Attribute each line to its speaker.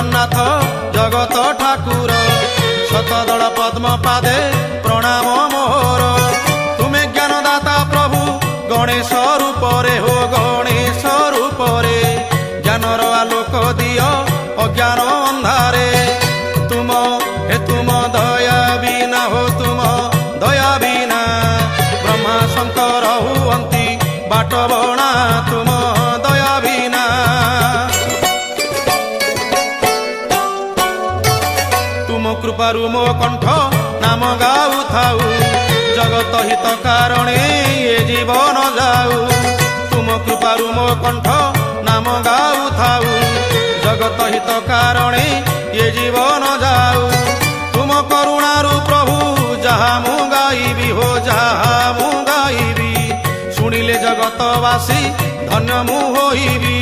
Speaker 1: জগন্নাথ জগত ঠাকুর শতদল পদ্ম পাদে প্রণাম মোর তুমি জ্ঞানদাতা প্রভু গণেশ রূপরে হো গণেশ রূপরে জ্ঞানর আলোক দিও অজ্ঞান ଅନ୍ଧାରେ তুম দয়া বিনা হো তুম দয়া বিনা ব্রহ্মা শঙ্কর হুয়ন্তি বাট বଣା তুম দয়া বিনা তুম কৃপারু মো কণ্ঠ নাম গাউ থাউ জগত হিত কারণে এ জীবন যাউ তুম কৃপারু মো কণ্ঠ নাম গাউ থাউ জগত হিত কারণে এ জীবন যাউ তুম করুণারু প্রভু যাহা মু গাইবি হো যাহা মু গাইবি শুনিলে জগতবাসী ধন্য মু হইবি।